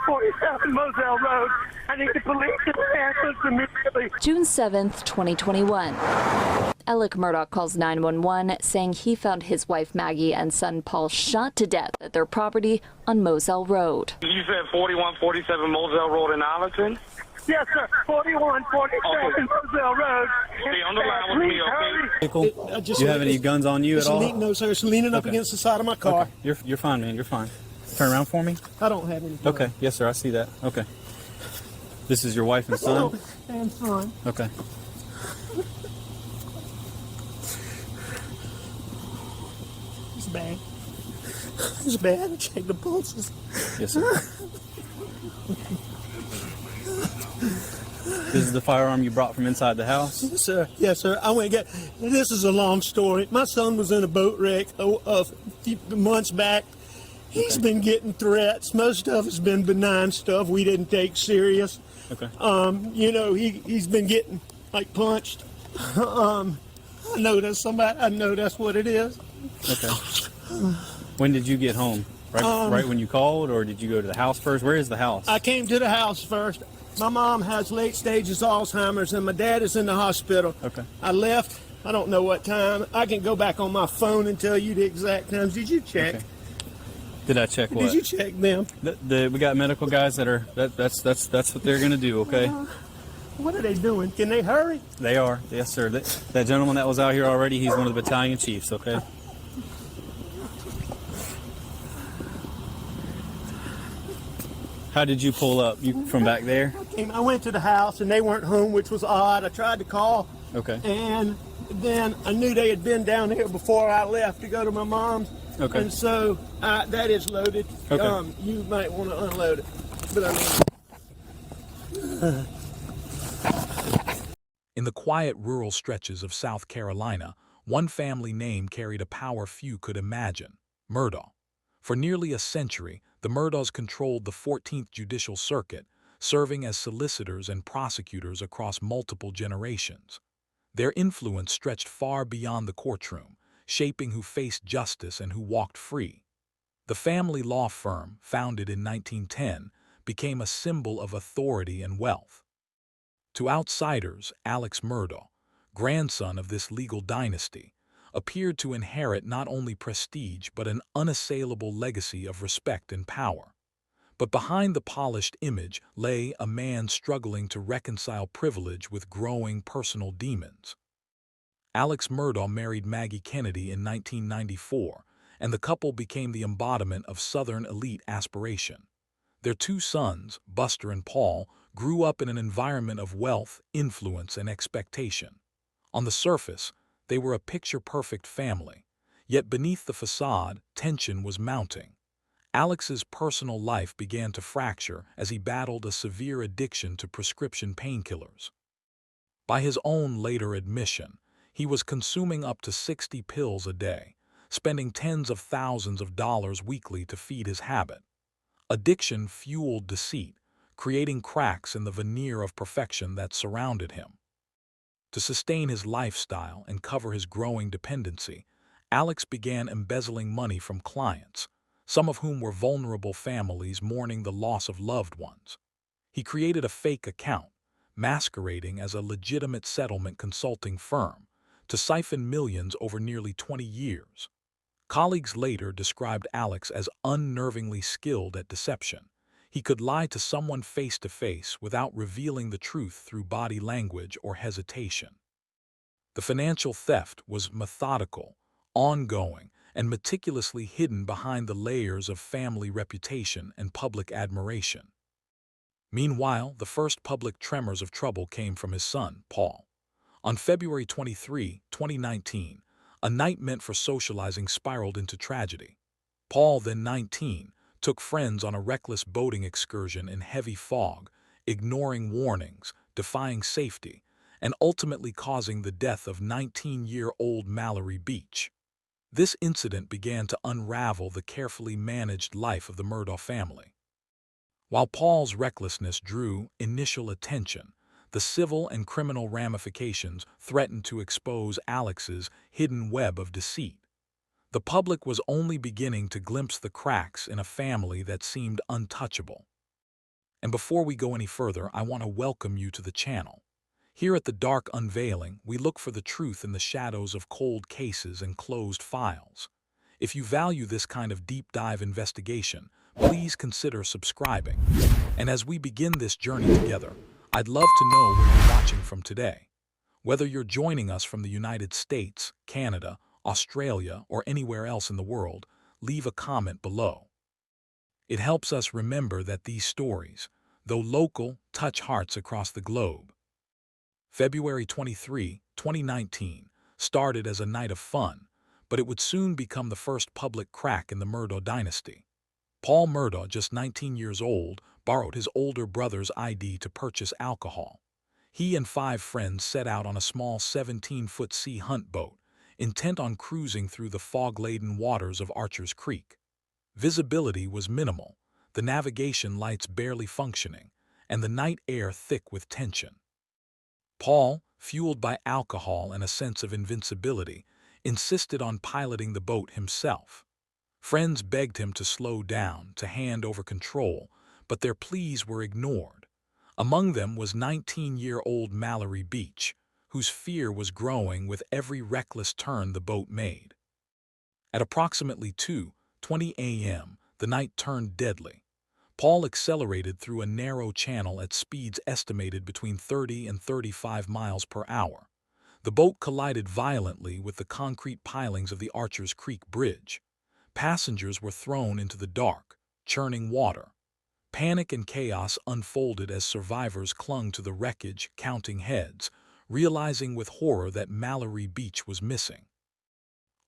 4147 Moselle Road. I need the police to answer immediately. June 7th, 2021. Alex Murdaugh calls 911 saying he found his wife Maggie and son Paul shot to death at their property on Moselle Road. You said 4147 Moselle Road in Arlington? Yes, sir. 4147 Moselle Road. Stay on the line with me, okay? Do you have any guns on you at all? No, sir. It's leaning up against the side of my car. Okay. You're fine, man. You're fine. Turn around for me. I don't have any. Okay. Yes, sir. I see that. Okay. This is your wife and son? And son. Okay. It's bad. It's bad. Check the pulses. Yes, sir. This is the firearm you brought from inside the house? Yes, sir. Yes, sir. I went and got. This is a long story. My son was in a boat wreck a few months back. He's been getting threats. Most of it's been benign stuff we didn't take serious. Okay. You know, he's been getting like punched. I know that's somebody. I know that's what it is. Okay. When did you get home? Right when you called, or did you go to the house first? Where is the house? I came to the house first. My mom has late stages Alzheimer's, and my dad is in the hospital. Okay. I left. I don't know what time. I can go back on my phone and tell you the exact times. Did you check? Okay. Did I check what? Did you check them? We got medical guys that are. That's what they're gonna do. Okay. What are they doing? Can they hurry? They are. Yes, sir. That gentleman that was out here already. He's one of the battalion chiefs. Okay. How did you pull up? You from back there? I went to the house and they weren't home, which was odd. I tried to call. Okay. And then I knew they had been down here before I left to go to my mom's. Okay. And so that is loaded. Okay. You might want to unload it. But I mean. In the quiet rural stretches of South Carolina, one family name carried a power few could imagine: Murdaugh. For nearly a century, the Murdaughs controlled the 14th Judicial Circuit, serving as solicitors and prosecutors across multiple generations. Their influence stretched far beyond the courtroom, shaping who faced justice and who walked free. The family law firm, founded in 1910, became a symbol of authority and wealth. To outsiders, Alex Murdaugh, grandson of this legal dynasty, appeared to inherit not only prestige but an unassailable legacy of respect and power. But behind the polished image lay a man struggling to reconcile privilege with growing personal demons. Alex Murdaugh married Maggie Kennedy in 1994, and the couple became the embodiment of Southern elite aspiration. Their two sons, Buster and Paul, grew up in an environment of wealth, influence, and expectation. On the surface, they were a picture-perfect family, yet beneath the facade, tension was mounting. Alex's personal life began to fracture as he battled a severe addiction to prescription painkillers. By his own later admission, he was consuming up to 60 pills a day, spending tens of thousands of dollars weekly to feed his habit. Addiction fueled deceit, creating cracks in the veneer of perfection that surrounded him. To sustain his lifestyle and cover his growing dependency, Alex began embezzling money from clients, some of whom were vulnerable families mourning the loss of loved ones. He created a fake account, masquerading as a legitimate settlement consulting firm, to siphon millions over nearly 20 years. Colleagues later described Alex as unnervingly skilled at deception. He could lie to someone face to face without revealing the truth through body language or hesitation. The financial theft was methodical, ongoing, and meticulously hidden behind the layers of family reputation and public admiration. Meanwhile, the first public tremors of trouble came from his son, Paul. On February 23, 2019, a night meant for socializing spiraled into tragedy. Paul, then 19, took friends on a reckless boating excursion in heavy fog, ignoring warnings, defying safety, and ultimately causing the death of 19-year-old Mallory Beach. This incident began to unravel the carefully managed life of the Murdaugh family. While Paul's recklessness drew initial attention, the civil and criminal ramifications threatened to expose Alex's hidden web of deceit. The public was only beginning to glimpse the cracks in a family that seemed untouchable. And before we go any further, I want to welcome you to the channel. Here at the Dark Unveiling, we look for the truth in the shadows of cold cases and closed files. If you value this kind of deep dive investigation, please consider subscribing. And as we begin this journey together, I'd love to know where you're watching from today. Whether you're joining us from the United States, Canada, Australia, or anywhere else in the world, leave a comment below. It helps us remember that these stories, though local, touch hearts across the globe. February 23, 2019, started as a night of fun, but it would soon become the first public crack in the Murdaugh dynasty. Paul Murdaugh, just 19 years old, borrowed his older brother's ID to purchase alcohol. He and 5 friends set out on a small 17-foot sea hunt boat, intent on cruising through the fog-laden waters of Archer's Creek. Visibility was minimal, the navigation lights barely functioning, and the night air thick with tension. Paul, fueled by alcohol and a sense of invincibility, insisted on piloting the boat himself. Friends begged him to slow down, to hand over control, but their pleas were ignored. Among them was 19-year-old Mallory Beach, whose fear was growing with every reckless turn the boat made. At approximately 2:20 a.m., the night turned deadly. Paul accelerated through a narrow channel at speeds estimated between 30 and 35 miles per hour. The boat collided violently with the concrete pilings of the Archer's Creek Bridge. Passengers were thrown into the dark, churning water. Panic and chaos unfolded as survivors clung to the wreckage, counting heads, realizing with horror that Mallory Beach was missing.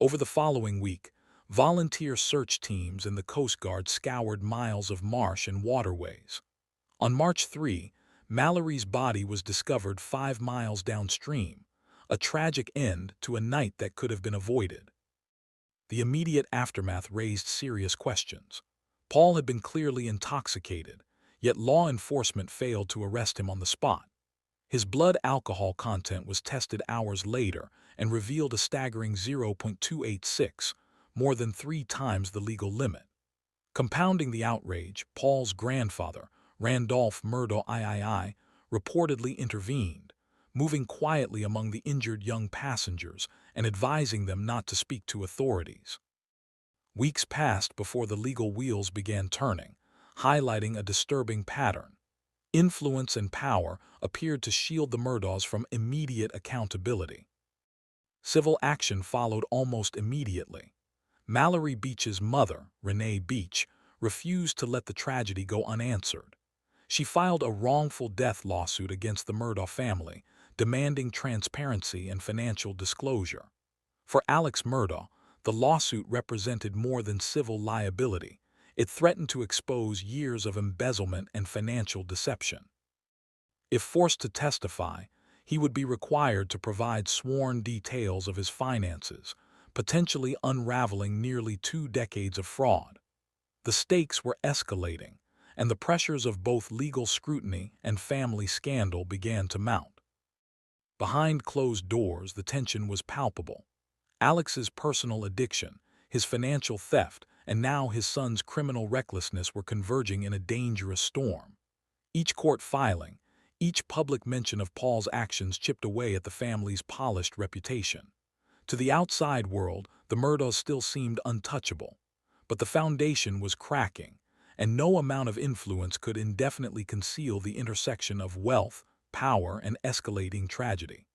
Over the following week, volunteer search teams and the Coast Guard scoured miles of marsh and waterways. On March 3, Mallory's body was discovered 5 miles downstream, a tragic end to a night that could have been avoided. The immediate aftermath raised serious questions. Paul had been clearly intoxicated, yet law enforcement failed to arrest him on the spot. His blood alcohol content was tested hours later and revealed a staggering 0.286, more than 3 times the legal limit. Compounding the outrage, Paul's grandfather, Randolph Murdaugh III, reportedly intervened, moving quietly among the injured young passengers and advising them not to speak to authorities. Weeks passed before the legal wheels began turning, highlighting a disturbing pattern. Influence and power appeared to shield the Murdaughs from immediate accountability. Civil action followed almost immediately. Mallory Beach's mother, Renee Beach, refused to let the tragedy go unanswered. She filed a wrongful death lawsuit against the Murdaugh family, demanding transparency and financial disclosure. For Alex Murdaugh, the lawsuit represented more than civil liability. It threatened to expose years of embezzlement and financial deception. If forced to testify, he would be required to provide sworn details of his finances, potentially unraveling nearly 2 decades of fraud. The stakes were escalating, and the pressures of both legal scrutiny and family scandal began to mount. Behind closed doors, the tension was palpable. Alex's personal addiction, his financial theft, and now his son's criminal recklessness were converging in a dangerous storm. Each court filing, each public mention of Paul's actions chipped away at the family's polished reputation. To the outside world, the Murdaughs still seemed untouchable, but the foundation was cracking, and no amount of influence could indefinitely conceal the intersection of wealth, power, and escalating tragedy.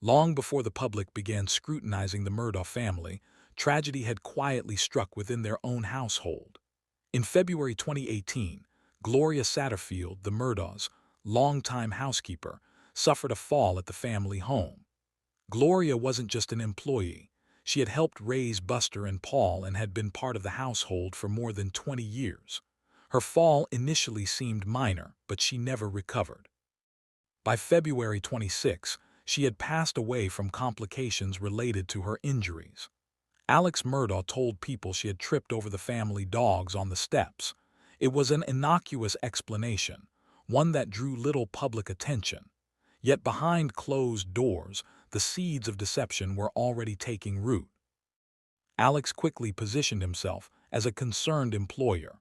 Long before the public began scrutinizing the Murdaugh family, tragedy had quietly struck within their own household. In February 2018, Gloria Satterfield, the Murdaughs' longtime housekeeper, suffered a fall at the family home. Gloria wasn't just an employee. She had helped raise Buster and Paul and had been part of the household for more than 20 years. Her fall initially seemed minor, but she never recovered. By February 26, she had passed away from complications related to her injuries. Alex Murdaugh told people she had tripped over the family dogs on the steps. It was an innocuous explanation, one that drew little public attention. Yet behind closed doors, the seeds of deception were already taking root. Alex quickly positioned himself as a concerned employer.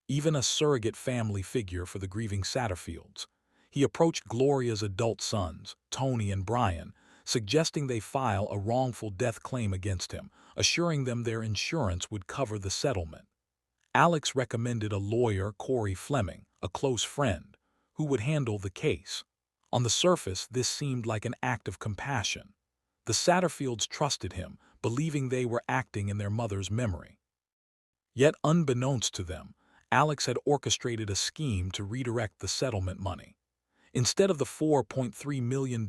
even a surrogate family figure for the grieving Satterfields. He approached Gloria's adult sons, Tony and Brian, suggesting they file a wrongful death claim against him, assuring them their insurance would cover the settlement. Alex recommended a lawyer, Corey Fleming, a close friend, who would handle the case. On the surface, this seemed like an act of compassion. The Satterfields trusted him, believing they were acting in their mother's memory. Yet, unbeknownst to them, Alex had orchestrated a scheme to redirect the settlement money. Instead of the $4.3 million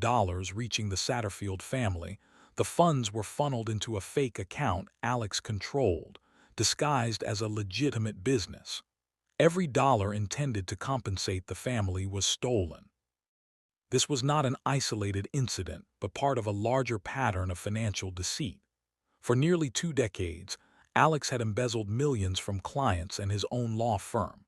reaching the Satterfield family, the funds were funneled into a fake account Alex controlled, disguised as a legitimate business. Every dollar intended to compensate the family was stolen. This was not an isolated incident, but part of a larger pattern of financial deceit. For nearly 2 decades, Alex had embezzled millions from clients and his own law firm.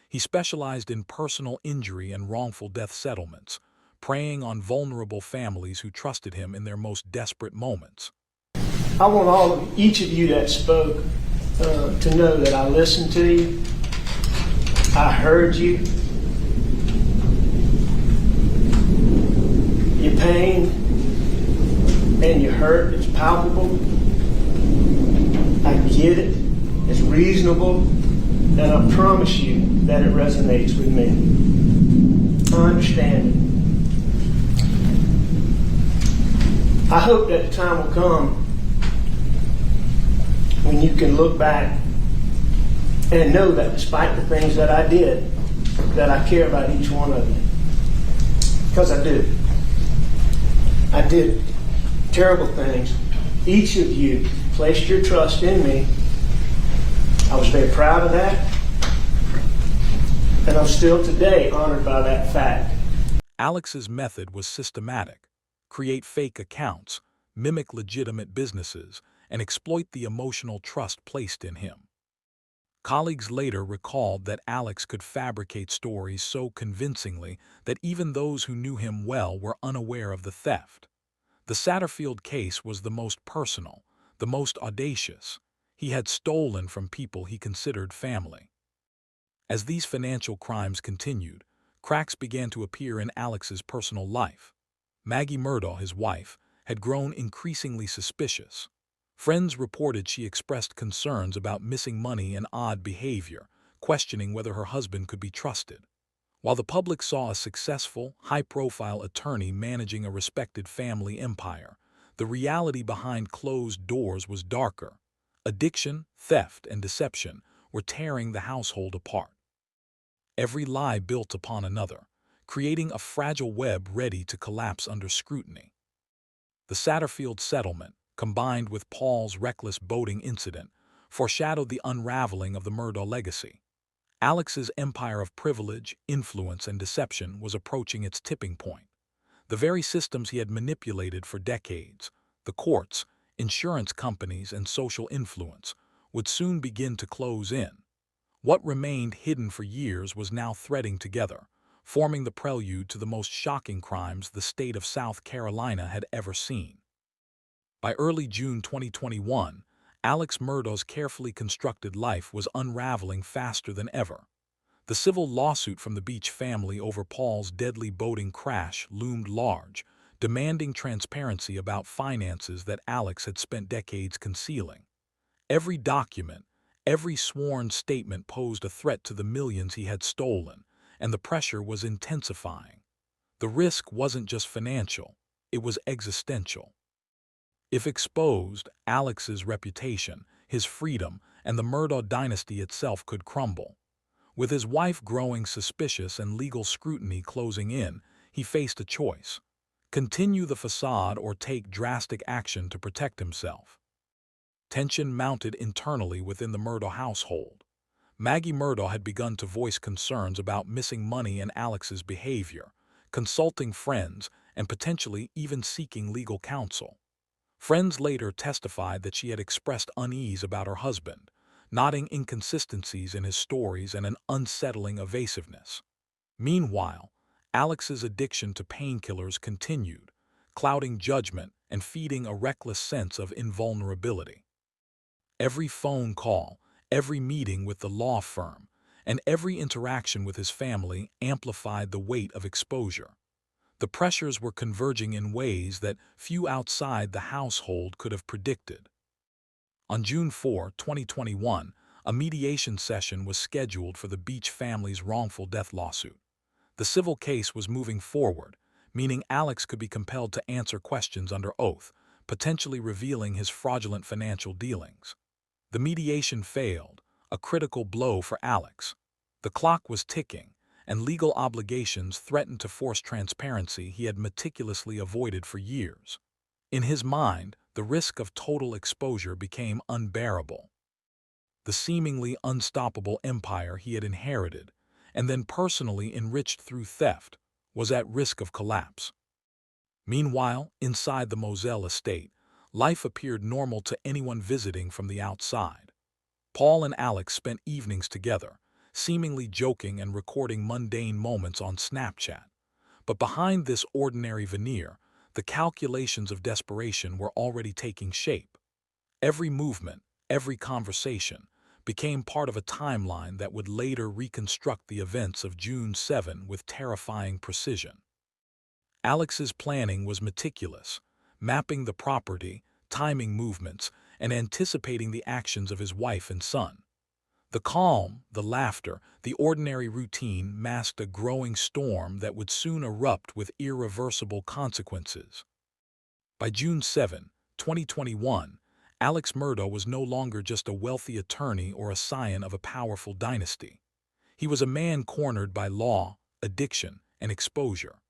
He specialized in personal injury and wrongful death settlements, preying on vulnerable families who trusted him in their most desperate moments. I want each of you that spoke to know that I listened to you, I heard you, your pain and your hurt is palpable. I get it, it's reasonable, and I promise you that it resonates with me. I understand it. I hope that the time will come when you can look back and know that despite the things that I did, that I care about each one of you. Because I do. I did terrible things. Each of you placed your trust in me. I was very proud of that. And I'm still today honored by that fact. Alex's method was systematic: create fake accounts, mimic legitimate businesses, and exploit the emotional trust placed in him. Colleagues later recalled that Alex could fabricate stories so convincingly that even those who knew him well were unaware of the theft. The Satterfield case was the most personal, the most audacious. He had stolen from people he considered family. As these financial crimes continued, cracks began to appear in Alex's personal life. Maggie Murdaugh, his wife, had grown increasingly suspicious. Friends reported she expressed concerns about missing money and odd behavior, questioning whether her husband could be trusted. While the public saw a successful, high-profile attorney managing a respected family empire, the reality behind closed doors was darker. Addiction, theft, and deception were tearing the household apart. Every lie built upon another, creating a fragile web ready to collapse under scrutiny. The Satterfield settlement, combined with Paul's reckless boating incident, foreshadowed the unraveling of the Murdaugh legacy. Alex's empire of privilege, influence, and deception was approaching its tipping point. The very systems he had manipulated for decades, the courts, insurance companies, and social influence, would soon begin to close in. What remained hidden for years was now threading together, forming the prelude to the most shocking crimes the state of South Carolina had ever seen. By early June 2021, Alex Murdaugh's carefully constructed life was unraveling faster than ever. The civil lawsuit from the Beach family over Paul's deadly boating crash loomed large, demanding transparency about finances that Alex had spent decades concealing. Every document, every sworn statement posed a threat to the millions he had stolen, and the pressure was intensifying. The risk wasn't just financial, it was existential. If exposed, Alex's reputation, his freedom, and the Murdaugh dynasty itself could crumble. With his wife growing suspicious and legal scrutiny closing in, he faced a choice: continue the facade or take drastic action to protect himself. Tension mounted internally within the Murdaugh household. Maggie Murdaugh had begun to voice concerns about missing money and Alex's behavior, consulting friends, and potentially even seeking legal counsel. Friends later testified that she had expressed unease about her husband, noting inconsistencies in his stories and an unsettling evasiveness. Meanwhile, Alex's addiction to painkillers continued, clouding judgment and feeding a reckless sense of invulnerability. Every phone call, every meeting with the law firm, and every interaction with his family amplified the weight of exposure. The pressures were converging in ways that few outside the household could have predicted. On June 4, 2021, a mediation session was scheduled for the Beach family's wrongful death lawsuit. The civil case was moving forward, meaning Alex could be compelled to answer questions under oath, potentially revealing his fraudulent financial dealings. The mediation failed, a critical blow for Alex. The clock was ticking, and legal obligations threatened to force transparency he had meticulously avoided for years. In his mind, the risk of total exposure became unbearable. The seemingly unstoppable empire he had inherited, and then personally enriched through theft, was at risk of collapse. Meanwhile, inside the Moselle estate, life appeared normal to anyone visiting from the outside. Paul and Alex spent evenings together, seemingly joking and recording mundane moments on Snapchat. But behind this ordinary veneer, the calculations of desperation were already taking shape. Every movement, every conversation, became part of a timeline that would later reconstruct the events of June 7 with terrifying precision. Alex's planning was meticulous, mapping the property, timing movements, and anticipating the actions of his wife and son. The calm, the laughter, the ordinary routine masked a growing storm that would soon erupt with irreversible consequences. By June 7, 2021, Alex Murdaugh was no longer just a wealthy attorney or a scion of a powerful dynasty. He was a man cornered by law, addiction, and exposure.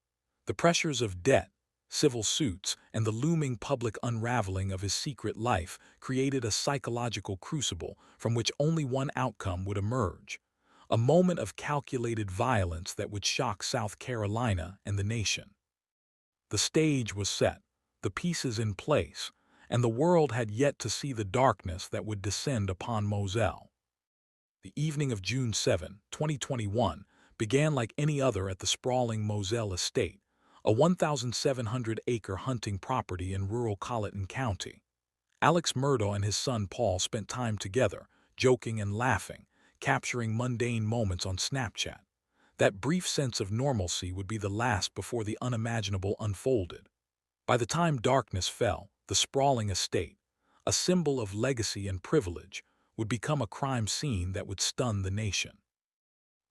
The pressures of debt, civil suits, and the looming public unraveling of his secret life created a psychological crucible from which only one outcome would emerge: a moment of calculated violence that would shock South Carolina and the nation. The stage was set, the pieces in place, and the world had yet to see the darkness that would descend upon Moselle. The evening of June 7, 2021, began like any other at the sprawling Moselle estate, a 1,700-acre hunting property in rural Colleton County. Alex Murdaugh and his son Paul spent time together, joking and laughing, capturing mundane moments on Snapchat. That brief sense of normalcy would be the last before the unimaginable unfolded. By the time darkness fell, the sprawling estate, a symbol of legacy and privilege, would become a crime scene that would stun the nation.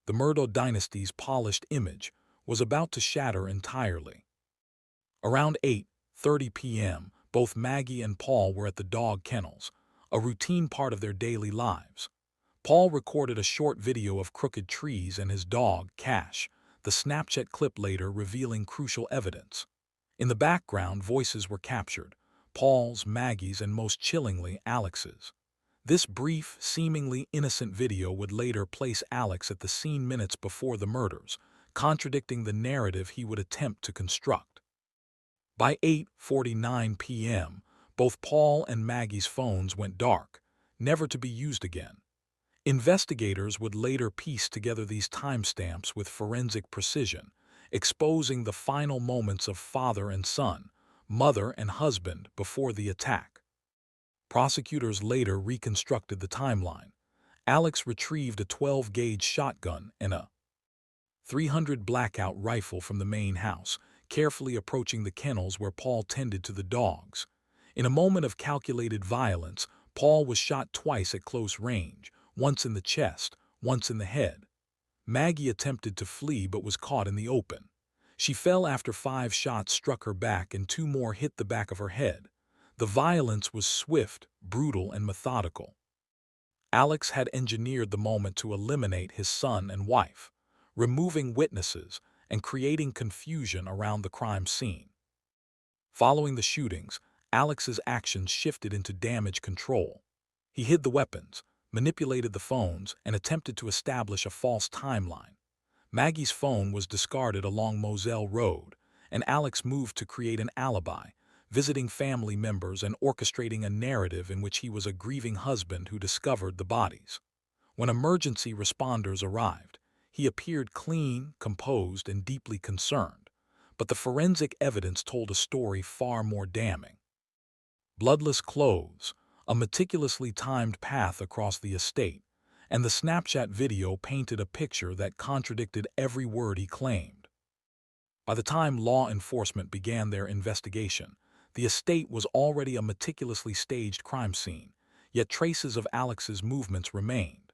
The Murdaugh dynasty's polished image was about to shatter entirely. Around 8:30 p.m., both Maggie and Paul were at the dog kennels, a routine part of their daily lives. Paul recorded a short video of crooked trees and his dog, Cash, the Snapchat clip later revealing crucial evidence. In the background, voices were captured: Paul's, Maggie's, and most chillingly, Alex's. This brief, seemingly innocent video would later place Alex at the scene minutes before the murders, contradicting the narrative he would attempt to construct. By 8:49 p.m., both Paul and Maggie's phones went dark, never to be used again. Investigators would later piece together these timestamps with forensic precision, exposing the final moments of father and son, mother and husband before the attack. Prosecutors later reconstructed the timeline. Alex retrieved a 12-gauge shotgun and a .300 blackout rifle from the main house, carefully approaching the kennels where Paul tended to the dogs. In a moment of calculated violence, Paul was shot twice at close range, once in the chest, once in the head. Maggie attempted to flee but was caught in the open. She fell after 5 shots struck her back and 2 more hit the back of her head. The violence was swift, brutal, and methodical. Alex had engineered the moment to eliminate his son and wife, removing witnesses and creating confusion around the crime scene. Following the shootings, Alex's actions shifted into damage control. He hid the weapons, manipulated the phones, and attempted to establish a false timeline. Maggie's phone was discarded along Moselle Road, and Alex moved to create an alibi, visiting family members and orchestrating a narrative in which he was a grieving husband who discovered the bodies. When emergency responders arrived, he appeared clean, composed, and deeply concerned, but the forensic evidence told a story far more damning. Bloodless clothes, a meticulously timed path across the estate, and the Snapchat video painted a picture that contradicted every word he claimed. By the time law enforcement began their investigation, the estate was already a meticulously staged crime scene, yet traces of Alex's movements remained.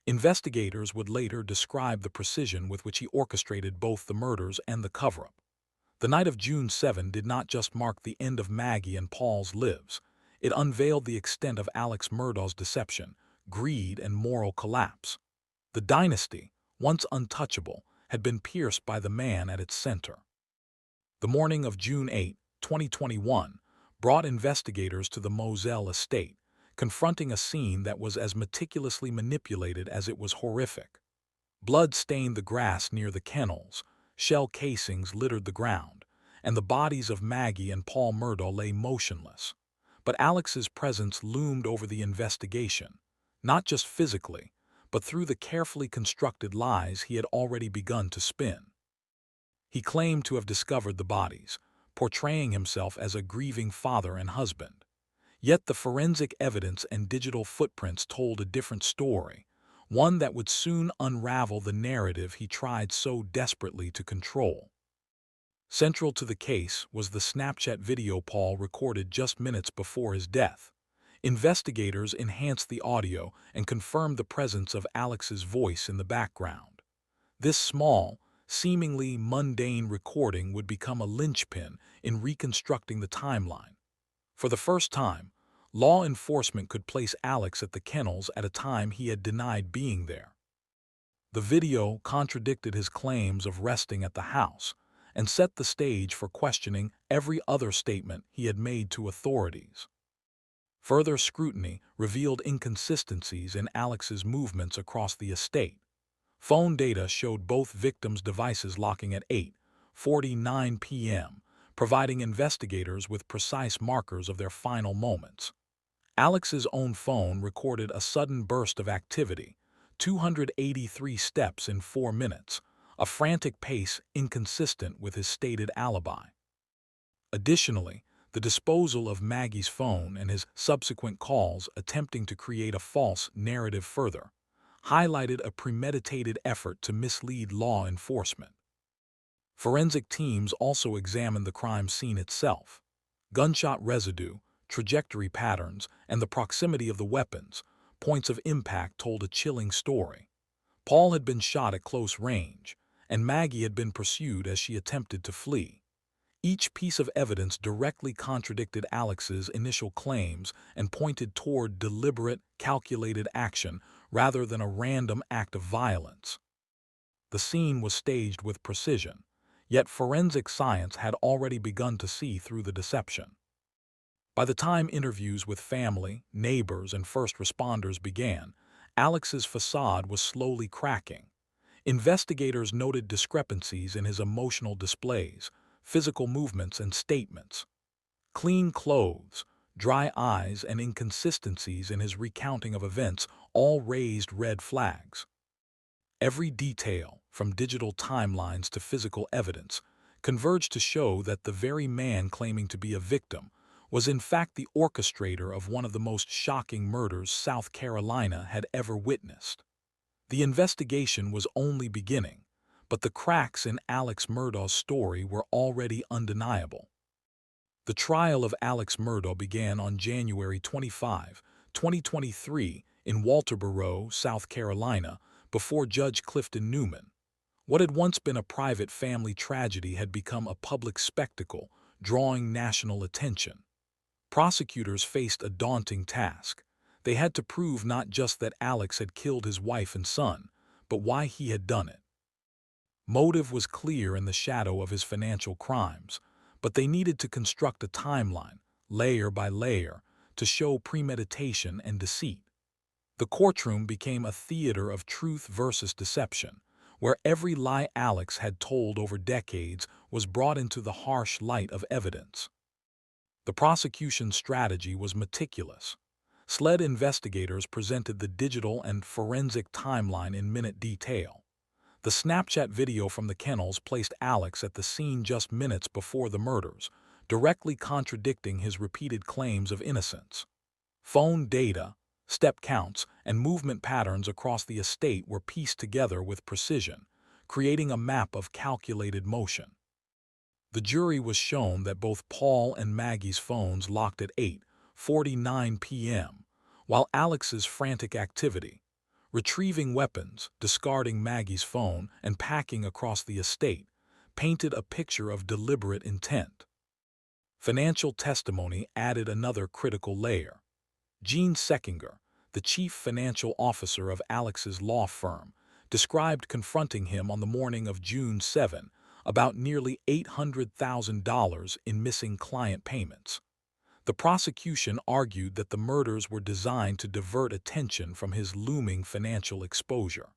Investigators would later describe the precision with which he orchestrated both the murders and the cover-up. The night of June 7 did not just mark the end of Maggie and Paul's lives. It unveiled the extent of Alex Murdaugh's deception, greed, and moral collapse. The dynasty, once untouchable, had been pierced by the man at its center. The morning of June 8, 2021, brought investigators to the Moselle estate, confronting a scene that was as meticulously manipulated as it was horrific. Blood stained the grass near the kennels, shell casings littered the ground, and the bodies of Maggie and Paul Murdaugh lay motionless. But Alex's presence loomed over the investigation, not just physically, but through the carefully constructed lies he had already begun to spin. He claimed to have discovered the bodies, portraying himself as a grieving father and husband. Yet the forensic evidence and digital footprints told a different story, one that would soon unravel the narrative he tried so desperately to control. Central to the case was the Snapchat video Paul recorded just minutes before his death. Investigators enhanced the audio and confirmed the presence of Alex's voice in the background. This small, seemingly mundane recording would become a linchpin in reconstructing the timeline. For the first time, law enforcement could place Alex at the kennels at a time he had denied being there. The video contradicted his claims of resting at the house and set the stage for questioning every other statement he had made to authorities. Further scrutiny revealed inconsistencies in Alex's movements across the estate. Phone data showed both victims' devices locking at 8:49 p.m., providing investigators with precise markers of their final moments. Alex's own phone recorded a sudden burst of activity, 283 steps in 4 minutes, a frantic pace inconsistent with his stated alibi. Additionally, the disposal of Maggie's phone and his subsequent calls attempting to create a false narrative further highlighted a premeditated effort to mislead law enforcement. Forensic teams also examined the crime scene itself. Gunshot residue, trajectory patterns, and the proximity of the weapons, points of impact told a chilling story. Paul had been shot at close range, and Maggie had been pursued as she attempted to flee. Each piece of evidence directly contradicted Alex's initial claims and pointed toward deliberate, calculated action rather than a random act of violence. The scene was staged with precision, yet forensic science had already begun to see through the deception. By the time interviews with family, neighbors, and first responders began, Alex's facade was slowly cracking. Investigators noted discrepancies in his emotional displays, physical movements, and statements. Clean clothes, dry eyes, and inconsistencies in his recounting of events all raised red flags. Every detail, from digital timelines to physical evidence, converged to show that the very man claiming to be a victim was in fact the orchestrator of one of the most shocking murders South Carolina had ever witnessed. The investigation was only beginning, but the cracks in Alex Murdaugh's story were already undeniable. The trial of Alex Murdaugh began on January 25, 2023, in Walterboro, South Carolina, before Judge Clifton Newman. What had once been a private family tragedy had become a public spectacle, drawing national attention. Prosecutors faced a daunting task. They had to prove not just that Alex had killed his wife and son, but why he had done it. Motive was clear in the shadow of his financial crimes, but they needed to construct a timeline, layer by layer, to show premeditation and deceit. The courtroom became a theater of truth versus deception, where every lie Alex had told over decades was brought into the harsh light of evidence. The prosecution's strategy was meticulous. SLED investigators presented the digital and forensic timeline in minute detail. The Snapchat video from the kennels placed Alex at the scene just minutes before the murders, directly contradicting his repeated claims of innocence. Phone data, Step counts and movement patterns across the estate were pieced together with precision, creating a map of calculated motion. The jury was shown that both Paul and Maggie's phones locked at 8:49 p.m., while Alex's frantic activity, retrieving weapons, discarding Maggie's phone, and packing across the estate, painted a picture of deliberate intent. Financial testimony added another critical layer. Gene Seckinger, the chief financial officer of Alex's law firm, described confronting him on the morning of June 7 about nearly $800,000 in missing client payments. The prosecution argued that the murders were designed to divert attention from his looming financial exposure.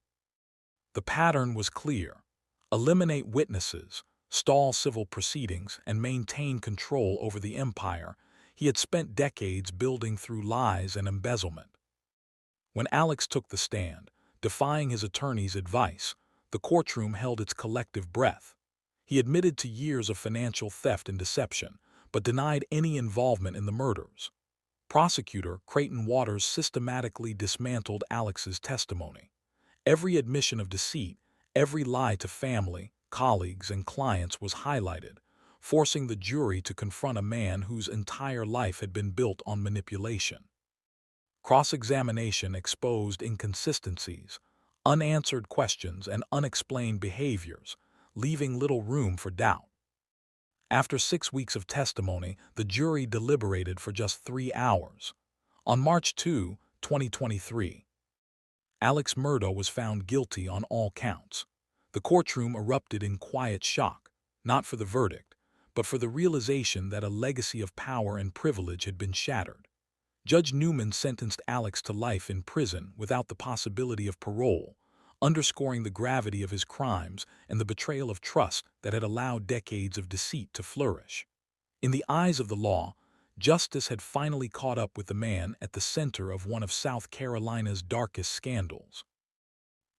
The pattern was clear: eliminate witnesses, stall civil proceedings, and maintain control over the empire he had spent decades building through lies and embezzlement. When Alex took the stand, defying his attorney's advice, the courtroom held its collective breath. He admitted to years of financial theft and deception, but denied any involvement in the murders. Prosecutor Creighton Waters systematically dismantled Alex's testimony. Every admission of deceit, every lie to family, colleagues, and clients was highlighted, forcing the jury to confront a man whose entire life had been built on manipulation. Cross-examination exposed inconsistencies, unanswered questions, and unexplained behaviors, leaving little room for doubt. After 6 weeks of testimony, the jury deliberated for just 3 hours. On March 2, 2023, Alex Murdaugh was found guilty on all counts. The courtroom erupted in quiet shock, not for the verdict, but for the realization that a legacy of power and privilege had been shattered. Judge Newman sentenced Alex to life in prison without the possibility of parole, underscoring the gravity of his crimes and the betrayal of trust that had allowed decades of deceit to flourish. In the eyes of the law, justice had finally caught up with the man at the center of one of South Carolina's darkest scandals.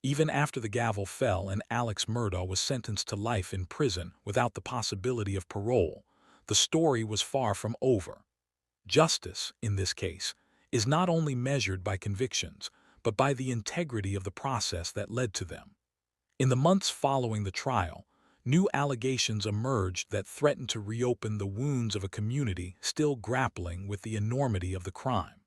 Even after the gavel fell and Alex Murdaugh was sentenced to life in prison without the possibility of parole, the story was far from over. Justice, in this case, is not only measured by convictions, but by the integrity of the process that led to them. In the months following the trial, new allegations emerged that threatened to reopen the wounds of a community still grappling with the enormity of the crime.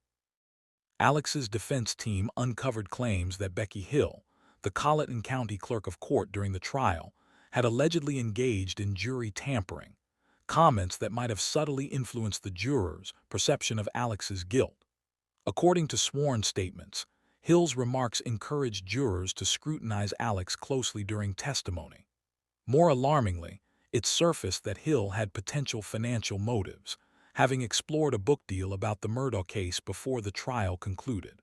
Alex's defense team uncovered claims that Becky Hill, the Colleton County Clerk of Court during the trial, had allegedly engaged in jury tampering, comments that might have subtly influenced the jurors' perception of Alex's guilt. According to sworn statements, Hill's remarks encouraged jurors to scrutinize Alex closely during testimony. More alarmingly, it surfaced that Hill had potential financial motives, having explored a book deal about the Murdaugh case before the trial concluded.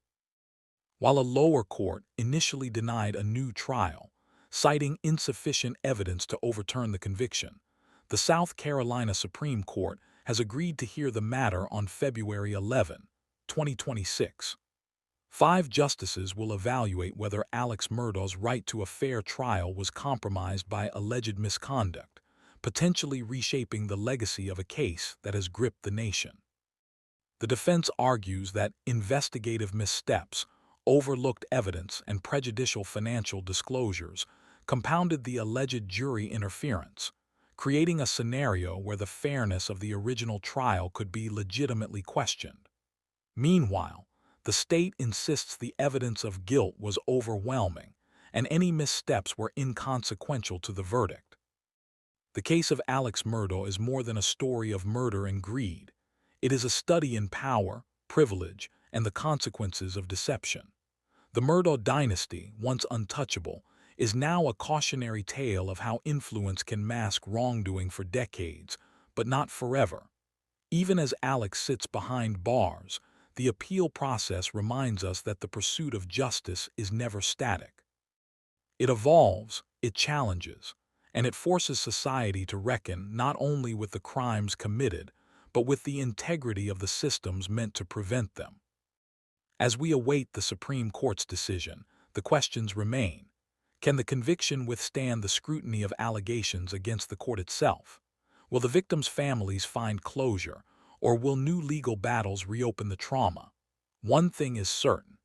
While a lower court initially denied a new trial, citing insufficient evidence to overturn the conviction, the South Carolina Supreme Court has agreed to hear the matter on February 11, 2026. 5 justices will evaluate whether Alex Murdaugh's right to a fair trial was compromised by alleged misconduct, potentially reshaping the legacy of a case that has gripped the nation. The defense argues that investigative missteps, overlooked evidence, and prejudicial financial disclosures compounded the alleged jury interference, creating a scenario where the fairness of the original trial could be legitimately questioned. Meanwhile, the state insists the evidence of guilt was overwhelming, and any missteps were inconsequential to the verdict. The case of Alex Murdaugh is more than a story of murder and greed. It is a study in power, privilege, and the consequences of deception. The Murdaugh dynasty, once untouchable, is now a cautionary tale of how influence can mask wrongdoing for decades, but not forever. Even as Alex sits behind bars, the appeal process reminds us that the pursuit of justice is never static. It evolves, it challenges, and it forces society to reckon not only with the crimes committed, but with the integrity of the systems meant to prevent them. As we await the Supreme Court's decision, the questions remain. Can the conviction withstand the scrutiny of allegations against the court itself? Will the victims' families find closure, or will new legal battles reopen the trauma? One thing is certain.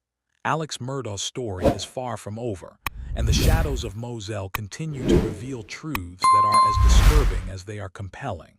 Alex Murdaugh's story is far from over, and the shadows of Moselle continue to reveal truths that are as disturbing as they are compelling.